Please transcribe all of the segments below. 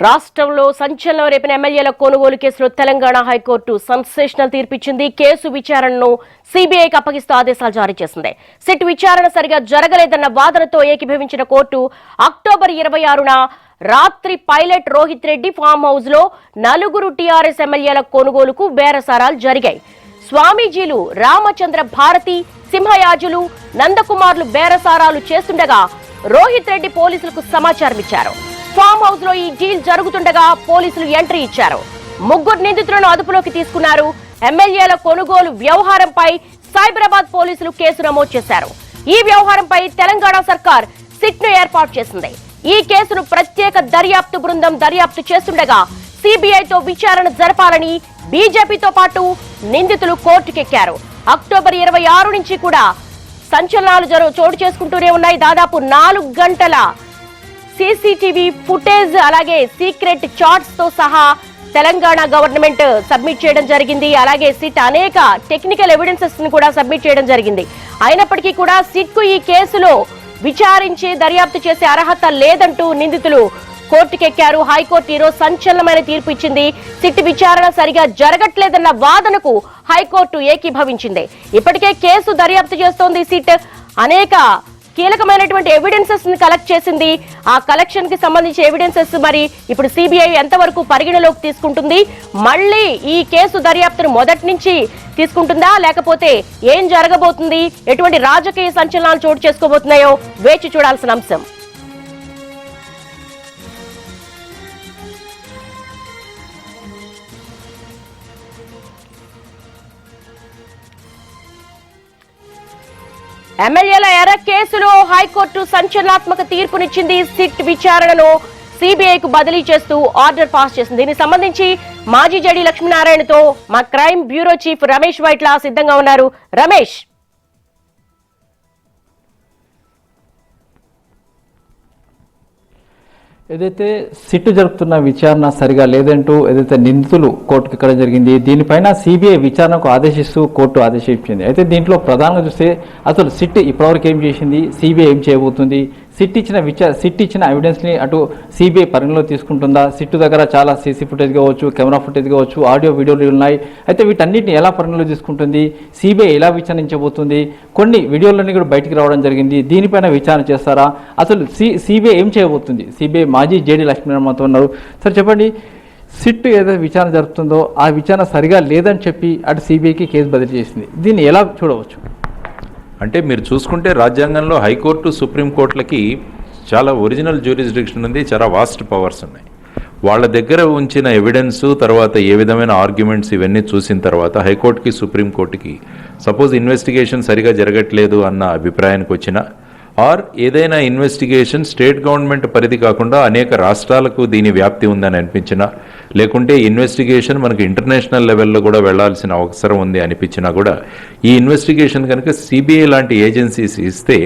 రాష్ట్రంలో సంచలనం రేపిన ఎమ్మెల్యేల కొనుగోలు కేసులో తెలంగాణ హైకోర్టు సెన్సేషనల్ తీర్పిచ్చింది. కేసు విచారణను సిబిఐకి అప్పగిస్తూ ఆదేశాలు జారీ చేసింది. సిట్ విచారణ సరిగా జరగలేదన్న వాదనతో ఏకీభవించిన కోర్టు అక్టోబర్ 26న రాత్రి pilot Rohit Reddy farm house లో 4 టీఆర్ఎస్ ఎమ్మెల్యేల కొనుగోలుకు బేరసారాలు జరిగాయి. స్వామీజీలు రామచంద్ర భారతి, సింహయాజులు, నందకుమార్లు బేరసారాలు చేస్తుండగా రోహిత్ రెడ్డి పోలీసులకు సమాచారం ఇచ్చారు. ఫామ్ హౌస్ లో ఈ డీల్ జరుగుతుండగా పోలీసులు ఎంట్రీ ఇచ్చారు. 3 నిందితులను అదుపులోకి తీసుకున్నారు. ఎమ్మెల్యేల కొనుగోలు వ్యవహారంపై సైబరాబాద్ పోలీసులు కేసు నమోదు చేశారు. ఈ వ్యవహారంపై తెలంగాణ సర్కార్ సిట్ ను ఏర్పాటు చేసింది. ఈ కేసును ప్రత్యేక దర్యాప్తు బృందం దర్యాప్తు చేస్తుండగా సిబిఐతో విచారణ జరపాలని బీజేపీతో పాటు నిందితులు కోర్టుకెక్కారు. అక్టోబర్ 26 నుంచి కూడా సంచలనాలు చోటు చేసుకుంటూనే ఉన్నాయి. దాదాపు 4 గంటల సీసీటీవీ ఫుటేజ్ అలాగే సీక్రెట్ చార్ట్స్ తో సహా తెలంగాణ గవర్నమెంట్ సబ్మిట్ చేయడం జరిగింది. అలాగే సిట్ అనేక టెక్నికల్ ఎవిడెన్సెస్ ని కూడా సబ్మిట్ చేయడం జరిగింది. అయినప్పటికీ కూడా సిట్ కు ఈ కేసులో విచారించి దర్యాప్తు చేసే అర్హత లేదంటూ నిందితులు కోర్టుకెక్కారు. హైకోర్టు ఈరోజు సంచలనమైన తీర్పు ఇచ్చింది. సిట్ విచారణ సరిగా జరగట్లేదన్న వాదనకు హైకోర్టు ఏకీభవించింది. ఇప్పటికే కేసు దర్యాప్తు చేస్తోంది సిట్. అనేక కీలకమైనటువంటి ఎవిడెన్సెస్ ని కలెక్ట్ చేసింది. ఆ కలెక్షన్ కి సంబంధించి ఎవిడెన్సెస్ మరి ఇప్పుడు సిబిఐ ఎంతవరకు పరిగణలోకి తీసుకుంటుంది, మళ్ళీ ఈ కేసు దర్యాప్తును మొదటి నుంచి తీసుకుంటుందా, లేకపోతే ఏం జరగబోతుంది, ఎటువంటి రాజకీయ సంచలనాలు చోటు చేసుకోబోతున్నాయో వేచి చూడాల్సిన అంశం. ఎమ్మెల్యేల ఎర్ర కేసులో హైకోర్టు సంచలనాత్మక తీర్పునిచ్చింది. సిట్ విచారణను సిబిఐకు బదిలీ చేస్తూ ఆర్డర్ పాస్ చేసింది. దీనికి సంబంధించి మాజీ జడి లక్ష్మీనారాయణతో మా crime bureau chief Ramesh Vaitla సిద్ధంగా ఉన్నారు. రమేష్, ఏదైతే సిట్టు జరుపుతున్న విచారణ సరిగా లేదంటూ ఏదైతే నిందితులు కోర్టుకు ఎక్కడం జరిగింది, దీనిపైన సిబిఐ విచారణకు ఆదేశిస్తూ కోర్టు ఆదేశించింది. అయితే దీంట్లో ప్రధానంగా చూస్తే అసలు సిట్ ఇప్పటివరకు ఏం చేసింది, సిబిఐ ఏం చేయబోతుంది, సిట్ ఇచ్చిన ఎవిడెన్స్ని అటు సిబిఐ పరిగణలో తీసుకుంటుందా, సిట్టు దగ్గర చాలా సీసీ ఫుటేజ్ కావచ్చు, కెమెరా ఫుటేజ్ కావచ్చు, ఆడియో వీడియోలు ఉన్నాయి. అయితే వీటన్నిటిని ఎలా పరిగణలో తీసుకుంటుంది, సిబిఐ ఎలా విచారించబోతుంది, కొన్ని వీడియోలన్నీ కూడా బయటికి రావడం జరిగింది. దీనిపైన విచారణ చేస్తారా, అసలు సిబిఐ ఏం చేయబోతుంది? సిబిఐ మాజీ జేడీ లక్ష్మీనారాయణతో ఉన్నారు. సార్ చెప్పండి, సిట్ ఏదైతే విచారణ జరుపుతుందో ఆ విచారణ సరిగా లేదని చెప్పి అటు సిబిఐకి కేసు బదిలీ చేసింది. దీన్ని ఎలా చూడవచ్చు? అంటే మీరు చూసుకుంటే రాజ్యాంగంలో హైకోర్టు, సుప్రీంకోర్టులకి చాలా ఒరిజినల్ జ్యూరిస్డిక్షన్ ఉంది, చాలా వాస్ట్ పవర్స్ ఉన్నాయి. వాళ్ళ దగ్గర ఉంచిన ఎవిడెన్స్ తర్వాత ఏ విధమైన ఆర్గ్యుమెంట్స్ ఇవన్నీ చూసిన తర్వాత హైకోర్టుకి, సుప్రీంకోర్టుకి సపోజ్ ఇన్వెస్టిగేషన్ సరిగా జరగట్లేదు అన్న అభిప్రాయానికి వచ్చిన ఆర్ ఏదైనా ఇన్వెస్టిగేషన్ స్టేట్ గవర్నమెంట్ పరిధి కాకుండా అనేక రాష్ట్రాలకు దీని వ్యాప్తి ఉందని అనిపించినా, లేకుంటే ఇన్వెస్టిగేషన్ మనకు ఇంటర్నేషనల్ లెవెల్లో కూడా వెళ్లాల్సిన అవసరం ఉంది అనిపించినా కూడా ఈ ఇన్వెస్టిగేషన్ కనుక సిబిఐ లాంటి ఏజెన్సీస్ ఇస్తే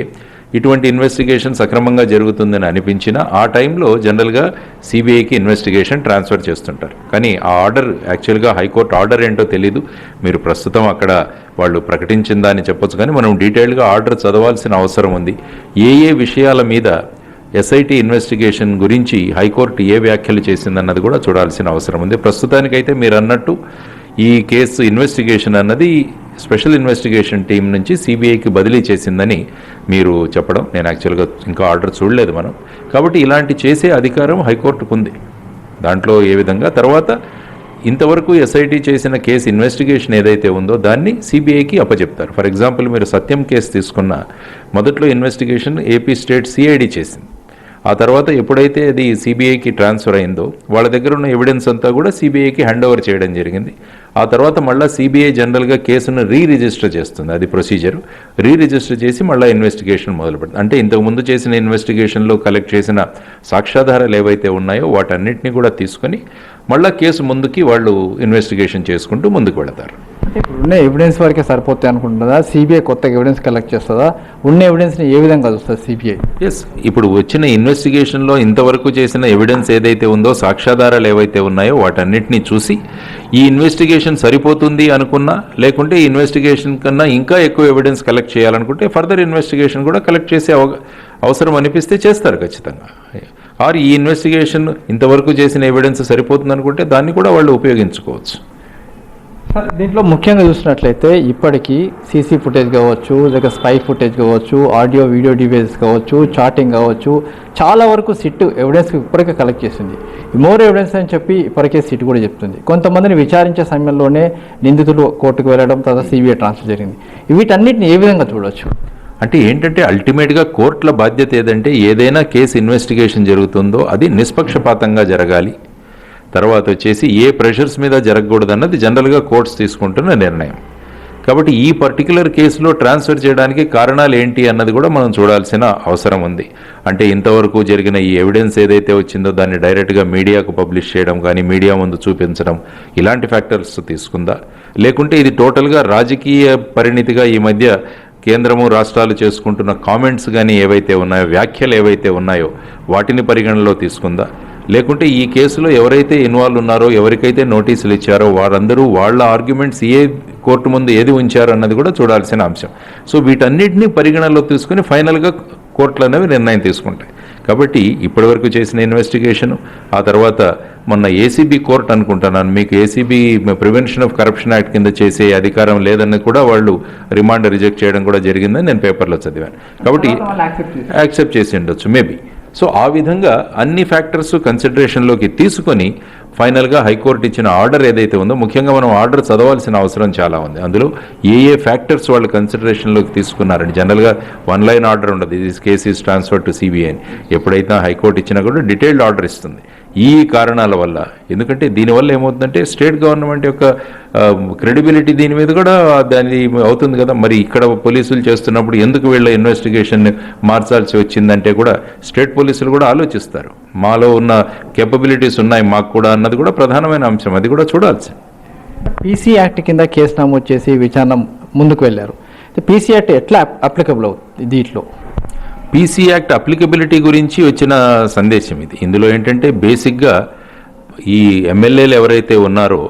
ఇటువంటి ఇన్వెస్టిగేషన్ సక్రమంగా జరుగుతుందని అనిపించినా ఆ టైంలో జనరల్గా సిబిఐకి ఇన్వెస్టిగేషన్ ట్రాన్స్ఫర్ చేస్తుంటారు. కానీ ఆ ఆర్డర్ యాక్చువల్గా హైకోర్టు ఆర్డర్ ఏంటో తెలీదు. మీరు ప్రస్తుతం అక్కడ వాళ్ళు ప్రకటించిందా అని చెప్పొచ్చు, కానీ మనం డీటెయిల్గా ఆర్డర్ చదవాల్సిన అవసరం ఉంది. ఏ విషయాల మీద ఎస్ఐటి ఇన్వెస్టిగేషన్ గురించి హైకోర్టు ఏ వ్యాఖ్యలు చేసిందన్నది కూడా చూడాల్సిన అవసరం ఉంది. ప్రస్తుతానికైతే మీరు అన్నట్టు ఈ కేసు ఇన్వెస్టిగేషన్ అన్నది స్పెషల్ ఇన్వెస్టిగేషన్ టీం నుంచి సిబిఐకి బదిలీ చేసిందని మీరు చెప్పడం, నేను యాక్చువల్గా ఇంకా ఆర్డర్ చూడలేదు మనం. కాబట్టి ఇలాంటి చేసే అధికారం హైకోర్టుకు ఉంది. దాంట్లో ఏ విధంగా తర్వాత ఇంతవరకు ఎస్ఐటి చేసిన కేసు ఇన్వెస్టిగేషన్ ఏదైతే ఉందో దాన్ని సిబిఐకి అప్పచెప్తారు. ఫర్ ఎగ్జాంపుల్ మీరు సత్యం కేసు తీసుకున్న మొదట్లో ఇన్వెస్టిగేషన్ ఏపీ స్టేట్ సిఐడి చేసింది. ఆ తర్వాత ఎప్పుడైతే అది సిబిఐకి ట్రాన్స్ఫర్ అయిందో వాళ్ళ దగ్గర ఉన్న ఎవిడెన్స్ అంతా కూడా సిబిఐకి హ్యాండ్ ఓవర్ చేయడం జరిగింది. ఆ తర్వాత మళ్ళీ సిబిఐ జనరల్గా కేసును రిజిస్టర్ చేస్తుంది. అది ప్రొసీజర్. రిజిస్టర్ చేసి మళ్ళీ ఇన్వెస్టిగేషన్ మొదలు పెడుతుంది. అంటే ఇంతకుముందు చేసిన ఇన్వెస్టిగేషన్లో కలెక్ట్ చేసిన సాక్ష్యాధారాలు ఏవైతే ఉన్నాయో వాటన్నిటిని కూడా తీసుకొని మళ్ళీ కేసు ముందుకి వాళ్ళు ఇన్వెస్టిగేషన్ చేసుకుంటూ ముందుకు వెళతారు. ఇప్పుడు ఉన్న ఎవిడెన్స్ వరకే సరిపోతాయి అనుకుంటుందా, సిబిఐ కొత్తగా ఎవిడెన్స్ కలెక్ట్ చేస్తుందా, ఉన్న ఎవిడెన్స్ని ఏ విధంగా చూస్తుంది సిబిఐ? ఎస్, ఇప్పుడు వచ్చిన ఇన్వెస్టిగేషన్లో ఇంతవరకు చేసిన ఎవిడెన్స్ ఏదైతే ఉందో, సాక్ష్యాధారాలు ఏవైతే ఉన్నాయో వాటన్నిటిని చూసి ఈ ఇన్వెస్టిగేషన్ సరిపోతుంది అనుకున్నా, లేకుంటే ఈ ఇన్వెస్టిగేషన్ కన్నా ఇంకా ఎక్కువ ఎవిడెన్స్ కలెక్ట్ చేయాలనుకుంటే ఫర్దర్ ఇన్వెస్టిగేషన్ కూడా కలెక్ట్ చేసే అవసరం అనిపిస్తే చేస్తారు ఖచ్చితంగా. ఆర్ ఈ ఇన్వెస్టిగేషన్ ఇంతవరకు చేసిన ఎవిడెన్స్ సరిపోతుంది అనుకుంటే దాన్ని కూడా వాళ్ళు ఉపయోగించుకోవచ్చు. సార్ దీంట్లో ముఖ్యంగా చూసినట్లయితే ఇప్పటికీ సీసీ ఫుటేజ్ కావచ్చు, లేక స్పై ఫుటేజ్ కావచ్చు, ఆడియో వీడియో డివైసెస్ కావచ్చు, చాటింగ్ కావచ్చు, చాలా వరకు సిట్ ఎవిడెన్స్ ఇప్పటికే కలెక్ట్ చేసింది. మోర్ ఎవిడెన్స్ అని చెప్పి ఇప్పటికే సిట్ కూడా చెప్తుంది. కొంతమందిని విచారించే సమయంలోనే నిందితులు కోర్టుకు వెళ్ళడం, తర్వాత సిబిఐ ట్రాన్స్ఫర్ జరిగింది. వీటన్నిటిని ఏ విధంగా చూడవచ్చు? అంటే ఏంటంటే అల్టిమేట్గా కోర్టుల బాధ్యత ఏదంటే ఏదైనా కేసు ఇన్వెస్టిగేషన్ జరుగుతుందో అది నిష్పక్షపాతంగా జరగాలి. తర్వాత వచ్చేసి ఏ ప్రెషర్స్ మీద జరగకూడదు అన్నది జనరల్గా కోర్ట్స్ తీసుకుంటున్న నిర్ణయం. కాబట్టి ఈ పర్టికులర్ కేసులో ట్రాన్స్ఫర్ చేయడానికి కారణాలు ఏంటి అన్నది కూడా మనం చూడాల్సిన అవసరం ఉంది. అంటే ఇంతవరకు జరిగిన ఈ ఎవిడెన్స్ ఏదైతే వచ్చిందో దాన్ని డైరెక్ట్గా మీడియాకు పబ్లిష్ చేయడం కానీ, మీడియా ముందు చూపించడం, ఇలాంటి ఫ్యాక్టర్స్ తీసుకుందా, లేకుంటే ఇది టోటల్గా రాజకీయ పరిణితిగా ఈ మధ్య కేంద్రము రాష్ట్రాలు చేసుకుంటున్న కామెంట్స్ కానీ ఏవైతే ఉన్నాయో, వ్యాఖ్యలు ఏవైతే ఉన్నాయో వాటిని పరిగణనలో తీసుకుందా, లేకుంటే ఈ కేసులో ఎవరైతే ఇన్వాల్వ్ ఉన్నారో, ఎవరికైతే నోటీసులు ఇచ్చారో వారందరూ వాళ్ళ ఆర్గ్యుమెంట్స్ ఏ కోర్టు ముందు ఏది ఉంచారో అన్నది కూడా చూడాల్సిన అంశం. సో వీటన్నిటిని పరిగణనలో తీసుకుని ఫైనల్గా కోర్టులు అనేవి నిర్ణయం తీసుకుంటాయి. కాబట్టి ఇప్పటివరకు చేసిన ఇన్వెస్టిగేషను, ఆ తర్వాత మొన్న ఏసీబీ కోర్టు అనుకుంటున్నాను, మీకు ACB prevention of corruption act కింద చేసే అధికారం లేదని కూడా వాళ్ళు రిమాండ్ రిజెక్ట్ చేయడం కూడా జరిగిందని నేను పేపర్లో చదివాను. కాబట్టి యాక్సెప్ట్ చేసి ఉండొచ్చు మేబీ. సో ఆ విధంగా అన్ని ఫ్యాక్టర్స్ కన్సిడరేషన్లోకి తీసుకొని ఫైనల్గా హైకోర్టు ఇచ్చిన ఆర్డర్ ఏదైతే ఉందో, ముఖ్యంగా మనం ఆర్డర్ చదవాల్సిన అవసరం చాలా ఉంది. అందులో ఏ ఫ్యాక్టర్స్ వాళ్ళు కన్సిడరేషన్లోకి తీసుకున్నారని జనరల్గా వన్ లైన్ ఆర్డర్ ఉండదు, this case is transfer to CBI అని. ఎప్పుడైతే హైకోర్టు ఇచ్చినా కూడా డీటెయిల్డ్ ఆర్డర్ ఇస్తుంది ఈ కారణాల వల్ల. ఎందుకంటే దీనివల్ల ఏమవుతుందంటే స్టేట్ గవర్నమెంట్ యొక్క క్రెడిబిలిటీ దీని మీద కూడా దాని అవుతుంది కదా. మరి ఇక్కడ పోలీసులు చేస్తున్నప్పుడు ఎందుకు వీళ్ళ ఇన్వెస్టిగేషన్ మార్చాల్సి వచ్చిందంటే కూడా స్టేట్ పోలీసులు కూడా ఆలోచిస్తారు, మాలో ఉన్న కేపబిలిటీస్ ఉన్నాయి మాకు కూడా అన్నది కూడా ప్రధానమైన అంశం, అది కూడా చూడాల్సి. పీసీ యాక్ట్ కింద కేసు నమోదు చేసి విచారణ ముందుకు వెళ్ళారు. పీసీ యాక్ట్ ఎట్లా అప్లికబుల్ అవుతుంది దీంట్లో? పీసీ యాక్ట్ అప్లికబిలిటీ గురించి వచ్చిన సందేశం ఇది. ఇందులో ఏంటంటే బేసిక్గా ఈ ఎమ్మెల్యేలు ఎవరైతే ఉన్నారో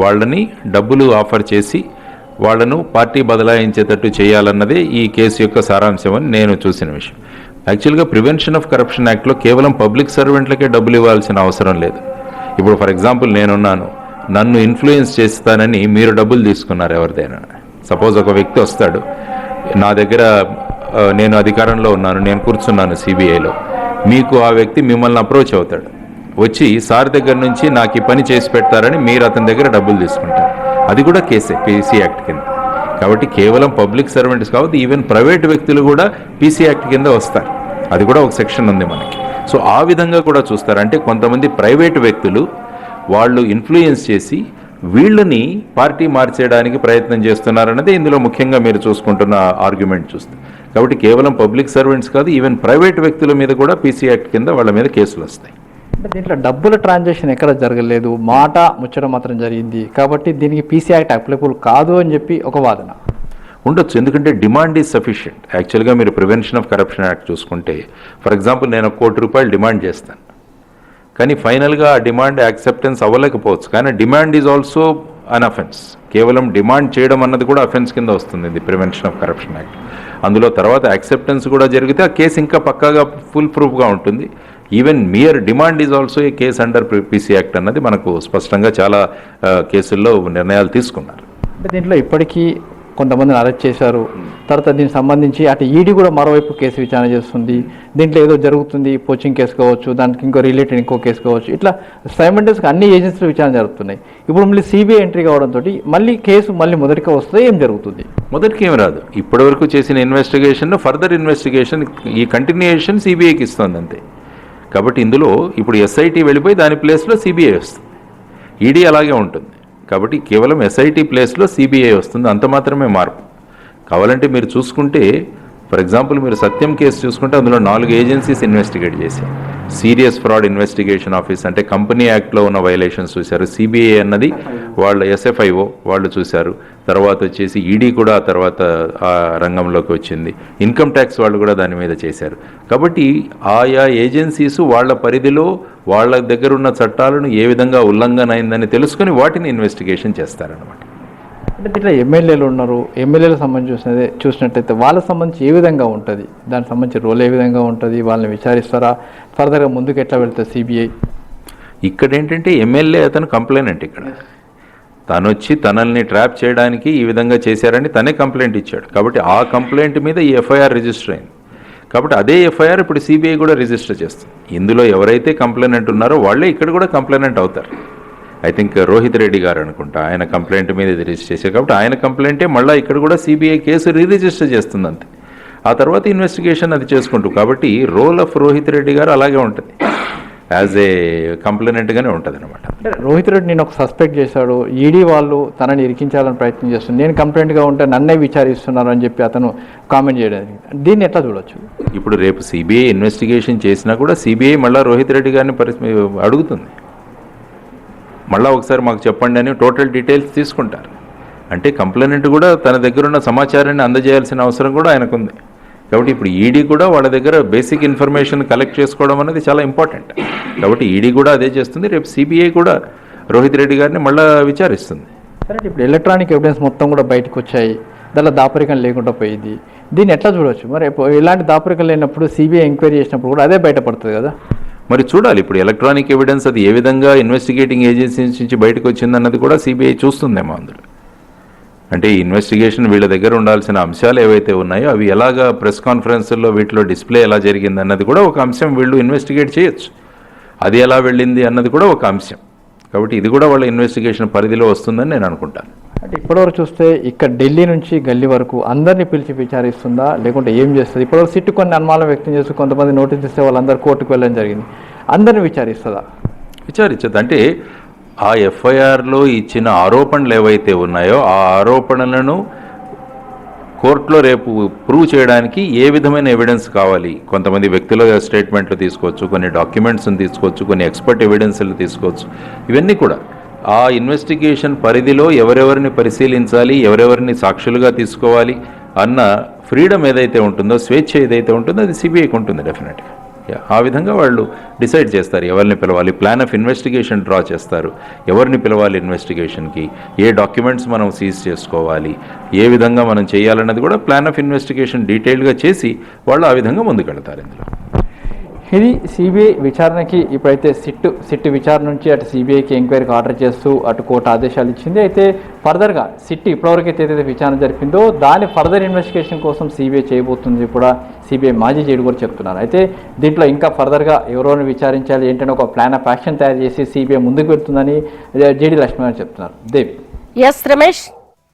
వాళ్ళని డబ్బులు ఆఫర్ చేసి వాళ్లను పార్టీ బదలాయించేటట్టు చేయాలన్నదే ఈ కేసు యొక్క సారాంశం అని నేను చూసిన విషయం. యాక్చువల్గా ప్రివెన్షన్ ఆఫ్ కరప్షన్ యాక్ట్లో కేవలం పబ్లిక్ సర్వెంట్లకే డబ్బులు ఇవ్వాల్సిన అవసరం లేదు. ఇప్పుడు ఫర్ ఎగ్జాంపుల్ నేనున్నాను, నన్ను ఇన్ఫ్లుయెన్స్ చేస్తానని మీరు డబ్బులు తీసుకున్నారు ఎవరిదైనా. సపోజ్ ఒక వ్యక్తి వస్తాడు నా దగ్గర, నేను అధికారంలో ఉన్నాను, నేను కూర్చున్నాను సిబిఐలో, మీకు ఆ వ్యక్తి మిమ్మల్ని అప్రోచ్ అవుతాడు, వచ్చి సార్ దగ్గర నుంచి నాకు ఈ పని చేసి పెడతారని మీరు అతని దగ్గర డబ్బులు తీసుకుంటారు. అది కూడా కేసే పీసీ యాక్ట్ కింద. కాబట్టి కేవలం పబ్లిక్ సర్వెంట్స్ కావద్దు, ఈవెన్ ప్రైవేట్ వ్యక్తులు కూడా పీసీ యాక్ట్ కింద వస్తారు. అది కూడా ఒక సెక్షన్ ఉంది మనకి. సో ఆ విధంగా కూడా చూస్తారు. అంటే కొంతమంది ప్రైవేట్ వ్యక్తులు వాళ్ళు ఇన్ఫ్లుయెన్స్ చేసి వీళ్ళని పార్టీ మార్చేయడానికి ప్రయత్నం చేస్తున్నారన్నది ఇందులో ముఖ్యంగా మీరు చూసుకుంటున్న ఆర్గ్యుమెంట్ చూస్తే. కాబట్టి కేవలం పబ్లిక్ సర్వెంట్స్ కాదు, ఈవెన్ ప్రైవేట్ వ్యక్తుల మీద కూడా పీసీ యాక్ట్ కింద వాళ్ళ మీద కేసులు వస్తాయి. అంటే దీంట్లో డబ్బుల ట్రాన్సాక్షన్ ఎక్కడ జరగలేదు, మాట ముచ్చట మాత్రం జరిగింది, కాబట్టి దీనికి పీసీ యాక్ట్ అప్లికబుల్ కాదు అని చెప్పి ఒక వాదన ఉండొచ్చు. ఎందుకంటే డిమాండ్ ఈజ్ సఫిషియెంట్. యాక్చువల్గా మీరు ప్రివెన్షన్ ఆఫ్ కరప్షన్ యాక్ట్ చూసుకుంటే, ఫర్ ఎగ్జాంపుల్ నేను ₹1 కోటి డిమాండ్ చేస్తాను, కానీ ఫైనల్గా ఆ డిమాండ్ యాక్సెప్టెన్స్ అవ్వలేకపోవచ్చు. కానీ demand is also an offence. కేవలం డిమాండ్ చేయడం అన్నది కూడా అఫెన్స్ కింద వస్తుంది ఇది ప్రివెన్షన్ ఆఫ్ కరప్షన్ యాక్ట్. అందులో తర్వాత యాక్సెప్టెన్స్ కూడా జరిగితే ఆ కేసు ఇంకా పక్కాగా ఫుల్ ప్రూఫ్గా ఉంటుంది. Even mere demand is also a case under PC Act అన్నది మనకు స్పష్టంగా చాలా కేసుల్లో నిర్ణయాలు తీసుకున్నారు. అంటే దీంట్లో ఇప్పటికీ కొంతమందిని అరెస్ట్ చేశారు. తర్వాత దీనికి సంబంధించి అటు ఈడీ కూడా మరోవైపు కేసు విచారణ చేస్తుంది. దీంట్లో ఏదో జరుగుతుంది, పోచింగ్ కేసు కావచ్చు, దానికి ఇంకో రిలేటెడ్ ఇంకో కేసు కావచ్చు, ఇట్లా సైమల్టేనియస్గా అన్ని ఏజెన్సీలు విచారణ జరుగుతున్నాయి. ఇప్పుడు మళ్ళీ సిబిఐ ఎంట్రీ కావడంతో మళ్ళీ కేసు మళ్ళీ వస్తే ఏం జరుగుతుంది? మొదటికి ఏం రాదు. ఇప్పటివరకు చేసిన ఇన్వెస్టిగేషన్ ఫర్దర్ ఇన్వెస్టిగేషన్ ఈ కంటిన్యూయేషన్ సిబిఐకి ఇస్తుంది అంతే. కాబట్టి ఇందులో ఇప్పుడు ఎస్ఐటీ వెళ్ళిపోయి దాని ప్లేస్లో సిబిఐ వస్తుంది, ఈడీ అలాగే ఉంటుంది. కాబట్టి కేవలం ఎస్ఐటీ ప్లేస్లో సిబిఐ వస్తుంది, అంత మాత్రమే మార్పు. కావాలంటే మీరు చూసుకుంటే, ఫర్ ఎగ్జాంపుల్ మీరు సత్యం కేసు చూసుకుంటే అందులో 4 ఏజెన్సీస్ ఇన్వెస్టిగేట్ చేశాయి. సీరియస్ ఫ్రాడ్ ఇన్వెస్టిగేషన్ ఆఫీస్ అంటే కంపెనీ యాక్ట్లో ఉన్న వైలేషన్స్ చూశారు. సిబిఐ అన్నది వాళ్ళ ఎస్ఎఫ్ఐఓ వాళ్ళు చూశారు. తర్వాత వచ్చేసి ఈడీ కూడా తర్వాత ఆ రంగంలోకి వచ్చింది. ఇన్కమ్ ట్యాక్స్ వాళ్ళు కూడా దాని మీద చేశారు. కాబట్టి ఆయా ఏజెన్సీస్ వాళ్ళ పరిధిలో వాళ్ళ దగ్గర ఉన్న చట్టాలను ఏ విధంగా ఉల్లంఘన అయిందని తెలుసుకొని వాటిని ఇన్వెస్టిగేషన్ చేస్తారన్నమాట. అంటే దీంట్లో ఎమ్మెల్యేలు ఉన్నారు, ఎమ్మెల్యేలకు సంబంధించి చూసినట్టయితే వాళ్ళకి సంబంధించి ఏ విధంగా ఉంటుంది, దానికి సంబంధించి రోల్ ఏ విధంగా ఉంటుంది, వాళ్ళని విచారిస్తారా, ఫర్దర్గా ముందుకు ఎట్లా వెళ్తుంది సిబిఐ? ఇక్కడ ఏంటంటే ఎమ్మెల్యే అతను కంప్లైనెంట్. ఇక్కడ తను వచ్చి తనల్ని ట్రాప్ చేయడానికి ఈ విధంగా చేశారని తనే కంప్లైంట్ ఇచ్చాడు. కాబట్టి ఆ కంప్లైంట్ మీద ఈ ఎఫ్ఐఆర్ రిజిస్టర్ అయింది. కాబట్టి అదే ఎఫ్ఐఆర్ ఇప్పుడు సిబిఐ కూడా రిజిస్టర్ చేస్తుంది. ఇందులో ఎవరైతే కంప్లైనెంట్ ఉన్నారో వాళ్ళే ఇక్కడ కూడా కంప్లైనెంట్ అవుతారు. ఐ థింక్ రోహిత్ రెడ్డి గారు అనుకుంటా ఆయన కంప్లైంట్ మీద ఇది రిజిస్టర్ చేశారు. కాబట్టి ఆయన కంప్లైంటే మళ్ళీ ఇక్కడ కూడా సిబిఐ కేసు రిజిస్టర్ చేస్తుంది అంతే. ఆ తర్వాత ఇన్వెస్టిగేషన్ అది చేసుకుంటూ. కాబట్టి రోల్ ఆఫ్ రోహిత్ రెడ్డి గారు అలాగే ఉంటుంది, యాజ్ ఏ కంప్లైనెంట్గానే ఉంటుంది అనమాట. అంటే రోహిత్ రెడ్డి నేను ఒక సస్పెక్ట్ చేశాడు, ఈడీ వాళ్ళు తనని ఇరికించాలని ప్రయత్నం చేస్తుంది, నేను కంప్లైంట్గా ఉంటే నన్నే విచారిస్తున్నారు అని చెప్పి అతను కామెంట్ చేయడానికి, దీన్ని ఎట్లా చూడొచ్చు? ఇప్పుడు రేపు సిబిఐ ఇన్వెస్టిగేషన్ చేసినా కూడా సిబిఐ మళ్ళీ రోహిత్ రెడ్డి గారిని అడుగుతుంది, మళ్ళీ ఒకసారి మాకు చెప్పండి అని టోటల్ డీటెయిల్స్ తీసుకుంటారు. అంటే కంప్లైనెంట్ కూడా తన దగ్గర ఉన్న సమాచారాన్ని అందజేయాల్సిన అవసరం కూడా ఆయనకుంది. కాబట్టి ఇప్పుడు ఈడీ కూడా వాళ్ళ దగ్గర బేసిక్ ఇన్ఫర్మేషన్ కలెక్ట్ చేసుకోవడం అనేది చాలా ఇంపార్టెంట్. కాబట్టి ఈడీ కూడా అదే చేస్తుంది. రేపు సిబిఐ కూడా రోహిత్ రెడ్డి గారిని మళ్ళీ విచారిస్తుంది. సరే, ఇప్పుడు ఎలక్ట్రానిక్ ఎవిడెన్స్ మొత్తం కూడా బయటకు వచ్చాయి, దాంట్లో దాపరికం లేకుండా పోయింది, దీన్ని ఎట్లా చూడవచ్చు? మరి ఇలాంటి దాపరికం లేనప్పుడు సిబిఐ ఎంక్వైరీ చేసినప్పుడు కూడా అదే బయటపడుతుంది కదా. మరి చూడాలి ఇప్పుడు ఎలక్ట్రానిక్ ఎవిడెన్స్ అది ఏ విధంగా ఇన్వెస్టిగేటింగ్ ఏజెన్సీస్ నుంచి బయటకు వచ్చిందన్నది కూడా సిబిఐ చూస్తుందేమో. అందులో అంటే ఈ ఇన్వెస్టిగేషన్ వీళ్ళ దగ్గర ఉండాల్సిన అంశాలు ఏవైతే ఉన్నాయో అవి ఎలాగా ప్రెస్ కాన్ఫరెన్స్లో వీటిలో డిస్ప్లే ఎలా జరిగింది అన్నది కూడా ఒక అంశం వీళ్ళు ఇన్వెస్టిగేట్ చేయొచ్చు. అది ఎలా వెళ్ళింది అన్నది కూడా ఒక అంశం. కాబట్టి ఇది కూడా వాళ్ళ ఇన్వెస్టిగేషన్ పరిధిలో వస్తుందని నేను అనుకుంటాను. అంటే ఇప్పటివరకు చూస్తే ఇక్కడ ఢిల్లీ నుంచి గల్లీ వరకు అందరినీ పిలిచి విచారిస్తుందా, లేకుంటే ఏం చేస్తుంది? ఇప్పటివరకు సిట్టు కొన్ని అనుమానం వ్యక్తం చేస్తూ కొంతమంది నోటీస్ ఇస్తే వాళ్ళందరూ కోర్టుకు వెళ్ళడం జరిగింది, అందరినీ విచారిస్తుందా? విచారించదు. అంటే ఆ ఎఫ్ఐఆర్లో ఇచ్చిన ఆరోపణలు ఏవైతే ఉన్నాయో ఆ ఆరోపణలను కోర్టులో రేపు ప్రూవ్ చేయడానికి ఏ విధమైన ఎవిడెన్స్ కావాలి, కొంతమంది వ్యక్తుల స్టేట్మెంట్లు తీసుకోవచ్చు, కొన్ని డాక్యుమెంట్స్ని తీసుకోవచ్చు, కొన్ని ఎక్స్పర్ట్ ఎవిడెన్స్లు తీసుకోవచ్చు. ఇవన్నీ కూడా ఆ ఇన్వెస్టిగేషన్ పరిధిలో ఎవరెవరిని పరిశీలించాలి, ఎవరెవరిని సాక్షులుగా తీసుకోవాలి అన్న ఫ్రీడమ్ ఏదైతే ఉంటుందో, స్వేచ్ఛ ఏదైతే ఉంటుందో అది సిబిఐకి ఉంటుంది డెఫినెట్గా. ఆ విధంగా వాళ్ళు డిసైడ్ చేస్తారు ఎవరిని పిలవాలి, ప్లాన్ ఆఫ్ ఇన్వెస్టిగేషన్ డ్రా చేస్తారు, ఎవరిని పిలవాలి ఇన్వెస్టిగేషన్కి, ఏ డాక్యుమెంట్స్ మనం సీజ్ చేసుకోవాలి, ఏ విధంగా మనం చేయాలన్నది కూడా ప్లాన్ ఆఫ్ ఇన్వెస్టిగేషన్ డీటెయిల్గా చేసి వాళ్ళు ఆ విధంగా ముందుకెళ్తారు. ఇందులో ఇది సిబిఐ విచారణకి ఇప్పుడైతే సిట్ విచారణ నుంచి అటు సిబిఐకి ఎంక్వైరీకి ఆర్డర్ చేస్తూ అటు కోర్టు ఆదేశాలు ఇచ్చింది. అయితే ఫర్దర్గా సిట్ ఇప్పటివరకైతే ఏదైతే విచారణ జరిపిందో దాని ఫర్దర్ ఇన్వెస్టిగేషన్ కోసం సిబిఐ చేయబోతుంది కూడా సిబిఐ మాజీ జేడీ కూడా చెప్తున్నారు. అయితే దీంట్లో ఇంకా ఫర్దర్గా ఎవరోని విచారించాలి ఏంటంటే ఒక ప్లాన్ ఆఫ్ యాక్షన్ తయారు చేసి సిబిఐ ముందుకు వెళ్తుందని జేడీ లక్ష్మణ్ చెప్తున్నారు. దేవి. ఎస్ రమేష్.